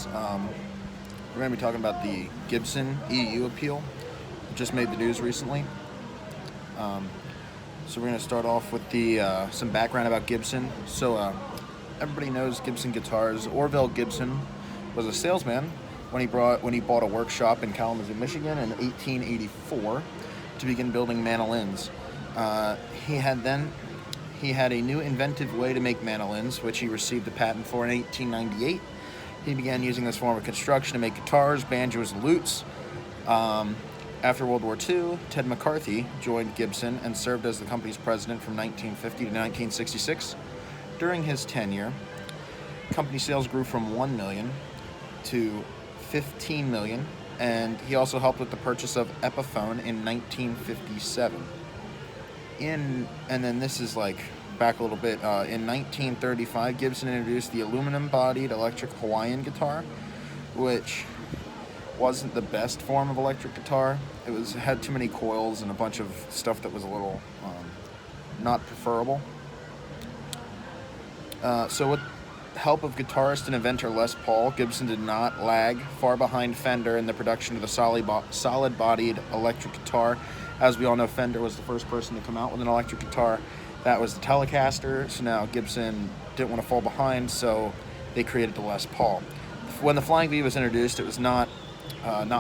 case. We're going to be talking about the Gibson EU appeal. It just made the news recently. So we're going to start off with some background about Gibson. So everybody knows Gibson guitars. Orville Gibson was a salesman when he bought a workshop in Kalamazoo, Michigan in 1884 to begin building mandolins. He had a new inventive way to make mandolins, which he received a patent for in 1898. He began using this form of construction to make guitars, banjos, and lutes. After World War II, Ted McCarthy joined Gibson and served as the company's president from 1950 to 1966. During his tenure, company sales grew from 1 million to 15 million, and he also helped with the purchase of Epiphone in 1957. And then this is like back a little bit. In 1935, Gibson introduced the aluminum-bodied electric Hawaiian guitar, which wasn't the best form of electric guitar. It had too many coils and a bunch of stuff that was a little not preferable. So with help of guitarist and inventor Les Paul, Gibson did not lag far behind Fender in the production of the solid-bodied electric guitar. As we all know, Fender was the first person to come out with an electric guitar. That was the Telecaster, so now Gibson didn't want to fall behind, so they created the Les Paul. When the Flying V was introduced, it was not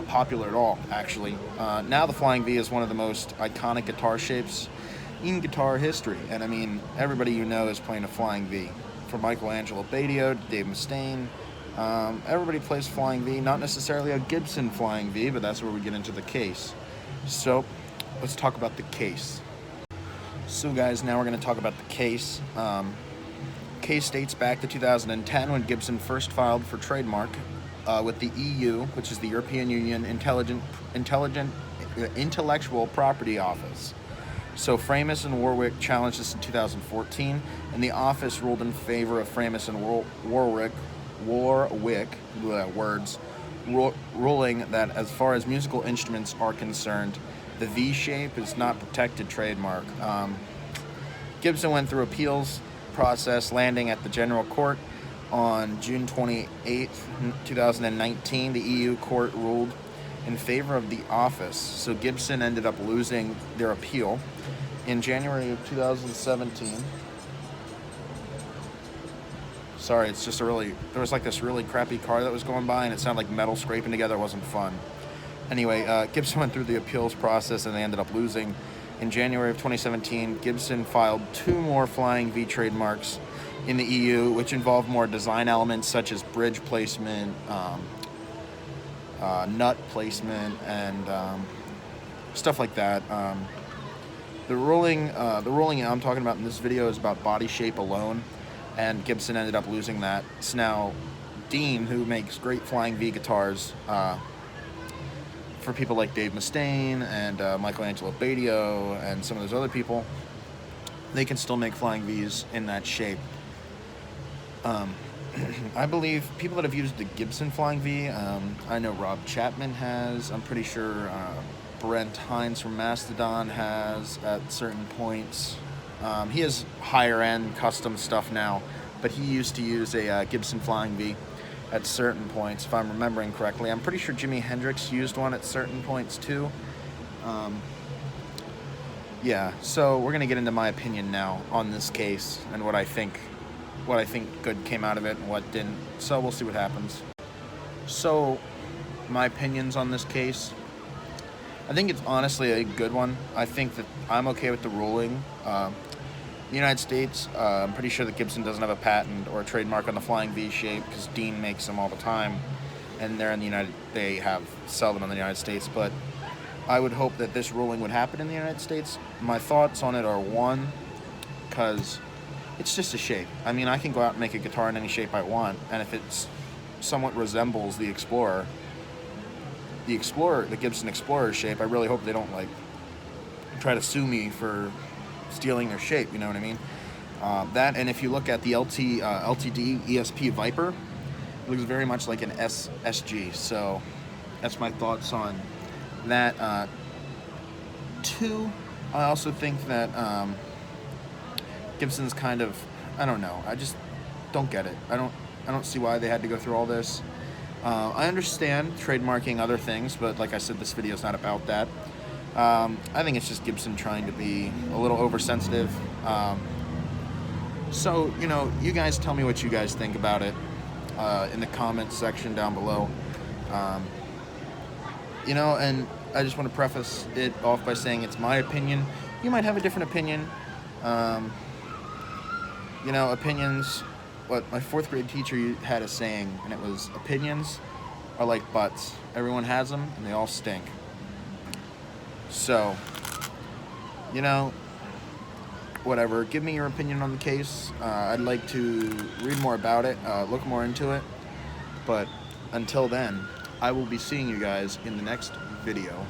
popular at all, actually. Now the Flying V is one of the most iconic guitar shapes in guitar history, and I mean, everybody you know is playing a Flying V. From Michelangelo Badio to Dave Mustaine, everybody plays Flying V, not necessarily a Gibson Flying V, but that's where we get into the case. So, let's talk about the case. So guys, now we're going to talk about the case. Case dates back to 2010 when Gibson first filed for trademark with the EU, which is the European Union Intellectual Property Office. So Framus and Warwick challenged this in 2014, and the office ruled in favor of Framus and Warwick, ruling that as far as musical instruments are concerned, the V shape is not protected trademark. Gibson went through appeals process, landing at the General Court on June 28, 2019. The EU court ruled in favor of the office, so Gibson ended up losing their appeal. In January of 2017, sorry, it's just there was like this really crappy car that was going by, and it sounded like metal scraping together. It wasn't fun. Anyway, Gibson went through the appeals process, and they ended up losing. In January of 2017, Gibson filed 2 more Flying V trademarks in the EU, which involved more design elements such as bridge placement, nut placement, and stuff like that. The ruling I'm talking about in this video is about body shape alone, and Gibson ended up losing that. So now Dean, who makes great Flying V guitars for people like Dave Mustaine and Michelangelo Badio and some of those other people, they can still make Flying Vs in that shape. I believe people that have used the Gibson Flying V, I know Rob Chapman has, I'm pretty sure Brent Hines from Mastodon has at certain points. He has higher end custom stuff now, but he used to use a Gibson Flying V at certain points, if I'm remembering correctly. I'm pretty sure Jimi Hendrix used one at certain points too. Yeah, so we're gonna get into my opinion now on this case and what I think good came out of it and what didn't. So we'll see what happens. So my opinions on this case, I think it's honestly a good one. I think that I'm okay with the ruling. The United States, I'm pretty sure that Gibson doesn't have a patent or a trademark on the Flying V shape because Dean makes them all the time, and they sell them in the United States. But I would hope that this ruling would happen in the United States. My thoughts on it are, one, because it's just a shape. I mean, I can go out and make a guitar in any shape I want, and if it somewhat resembles the Gibson Explorer shape, I really hope they don't try to sue me for stealing their shape, you know what I mean? That, and if you look at the LTD ESP Viper, it looks very much like an SG, so that's my thoughts on that. 2, I also think that Gibson's kind of, I don't know, I just don't get it. I don't see why they had to go through all this. I understand trademarking other things, but like I said, this video is not about that. I think it's just Gibson trying to be a little oversensitive. So, you know, you guys tell me what you guys think about it in the comments section down below. You know, and I just want to preface it off by saying it's my opinion. You might have a different opinion. You know, opinions, what my 4th grade teacher had a saying, and it was, opinions are like butts. Everyone has them, and they all stink. So, you know, whatever. Give me your opinion on the case. I'd like to read more about it, look more into it. But until then, I will be seeing you guys in the next video.